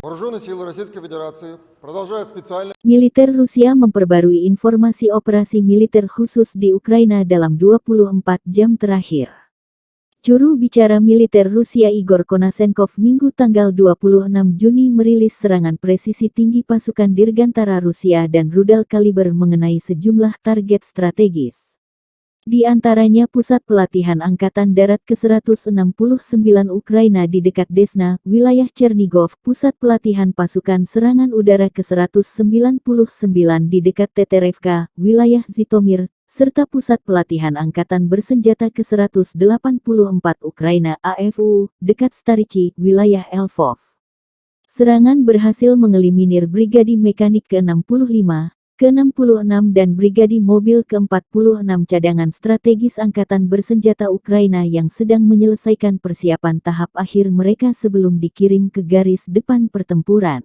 Вооруженные силы Российской Федерации продолжают специально. Militer Rusia memperbarui informasi operasi militer khusus di Ukraina dalam 24 jam terakhir. Juru bicara militer Rusia Igor Konasenkov Minggu tanggal 26 Juni merilis serangan presisi tinggi pasukan Dirgantara Rusia dan rudal kaliber mengenai sejumlah target strategis. Di antaranya pusat pelatihan Angkatan Darat ke-169 Ukraina di dekat Desna, wilayah Chernigov, pusat pelatihan pasukan serangan udara ke-199 di dekat Teterevka, wilayah Zitomir, serta pusat pelatihan Angkatan Bersenjata ke-184 Ukraina AFU, dekat Starichi, wilayah Lvov. Serangan berhasil mengeliminir Brigadi Mekanik ke-65, ke-66 dan Brigadi Mobil ke-46 cadangan strategis Angkatan Bersenjata Ukraina yang sedang menyelesaikan persiapan tahap akhir mereka sebelum dikirim ke garis depan pertempuran.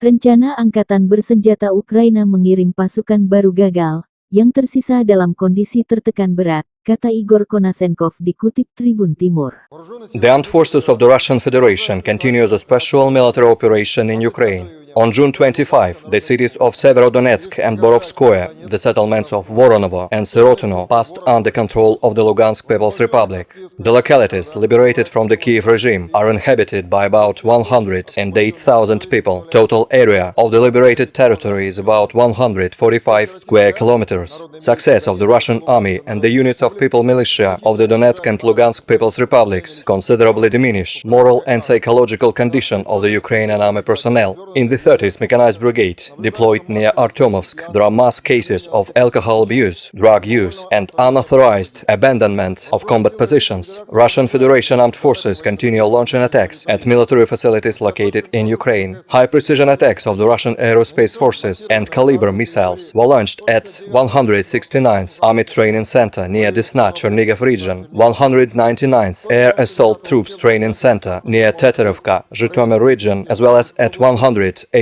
Rencana Angkatan Bersenjata Ukraina mengirim pasukan baru gagal, yang tersisa dalam kondisi tertekan berat, kata Igor Konasenkov dikutip Tribun Timur. The armed forces of the Russian Federation continues a special military operation in Ukraine. On June 25, the cities of Severodonetsk and Borovskoye, the settlements of Voronovo and Sirotino, passed under control of the Lugansk People's Republic. The localities, liberated from the Kiev regime, are inhabited by about 108,000 people. Total area of the liberated territory is about 145 square kilometers. Success of the Russian army and the units of people militia of the Donetsk and Lugansk People's Republics considerably diminish moral and psychological condition of the Ukrainian army personnel. In the 30th Mechanized Brigade, deployed near Artyomovsk, there are mass cases of alcohol abuse, drug use, and unauthorized abandonment of combat positions. Russian Federation armed forces continue launching attacks at military facilities located in Ukraine. High-precision attacks of the Russian aerospace forces and Caliber missiles were launched at 169th Army Training Center near Desna, Chernigov region, 199th Air Assault Troops Training Center near Teterevka, Zhytomyr region, as well as at 184th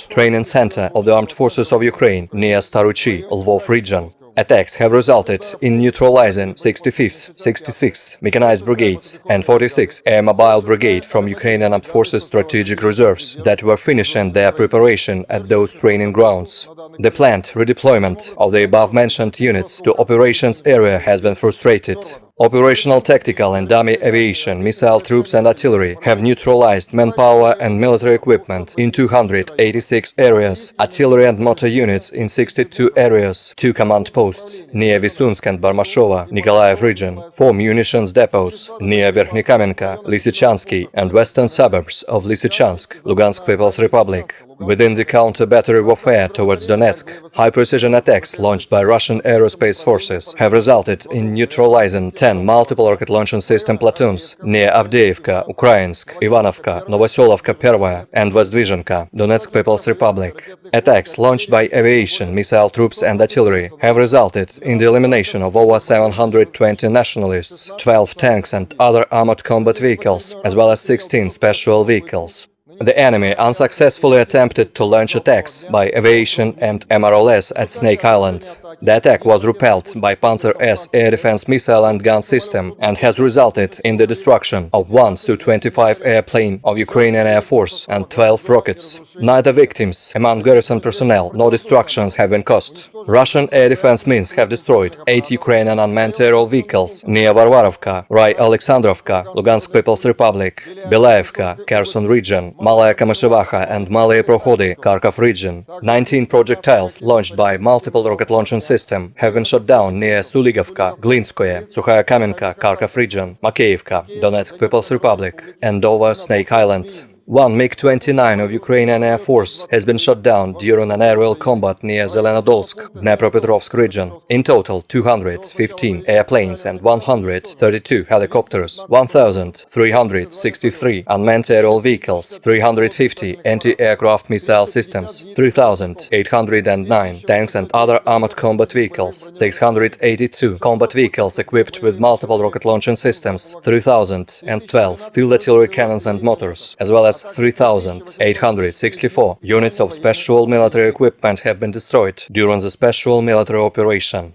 Training Center of the Armed Forces of Ukraine near Staruchi, Lvov region. Attacks have resulted in neutralizing 65th, 66th Mechanized Brigades and 46th Air Mobile Brigade from Ukrainian Armed Forces strategic reserves that were finishing their preparation at those training grounds. The planned redeployment of the above-mentioned units to operations area has been frustrated. Operational tactical and dummy aviation, missile troops and artillery have neutralized manpower and military equipment in 286 areas, artillery and motor units in 62 areas, 2 command posts near Vysunsk and Barmashova, Nikolaev region, 4 munitions depots near Verkhnykamenka, Lysychansky and western suburbs of Lysychansk, Lugansk People's Republic. Within the counter-battery warfare towards Donetsk, high-precision attacks launched by Russian aerospace forces have resulted in neutralizing 10 multiple rocket launching system platoons near Avdiivka, Ukrainsk, Ivanovka, Novoselovka Pervaya and Vozdvizhenka, Donetsk People's Republic. Attacks launched by aviation, missile troops and artillery have resulted in the elimination of over 720 nationalists, 12 tanks and other armored combat vehicles, as well as 16 special vehicles. The enemy unsuccessfully attempted to launch attacks by aviation and MRLS at Snake Island. The attack was repelled by Panzer S air defense missile and gun system and has resulted in the destruction of 1 Su-25 airplane of Ukrainian Air Force and 12 rockets. Neither victims among garrison personnel nor destructions have been caused. Russian air defense means have destroyed 8 Ukrainian unmanned aerial vehicles near Varvarovka, Rai Alexandrovka, Lugansk People's Republic, Belaevka, Kherson region, Malaya Kamyshevacha and Malaya Prohody, Kharkov region. 19 projectiles launched by multiple rocket launching system have been shot down near Suligovka, Glinskoye, Sukhaya Kamenka, Kharkov region, Makeyevka, Donetsk People's Republic, and over Snake Island. 1 MiG-29 of Ukrainian Air Force has been shot down during an aerial combat near Zelenodolsk, Dnepropetrovsk region. In total, 215 airplanes and 132 helicopters, 1,363 unmanned aerial vehicles, 350 anti-aircraft missile systems, 3,809 tanks and other armored combat vehicles, 682 combat vehicles equipped with multiple rocket launching systems, 3,012 field artillery cannons and motors, as well as 3,864 units of special military equipment have been destroyed during the special military operation.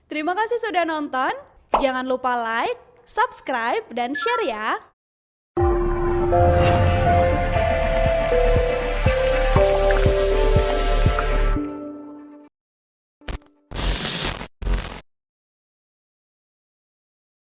Terima kasih sudah nonton. Jangan lupa like, subscribe, dan share ya.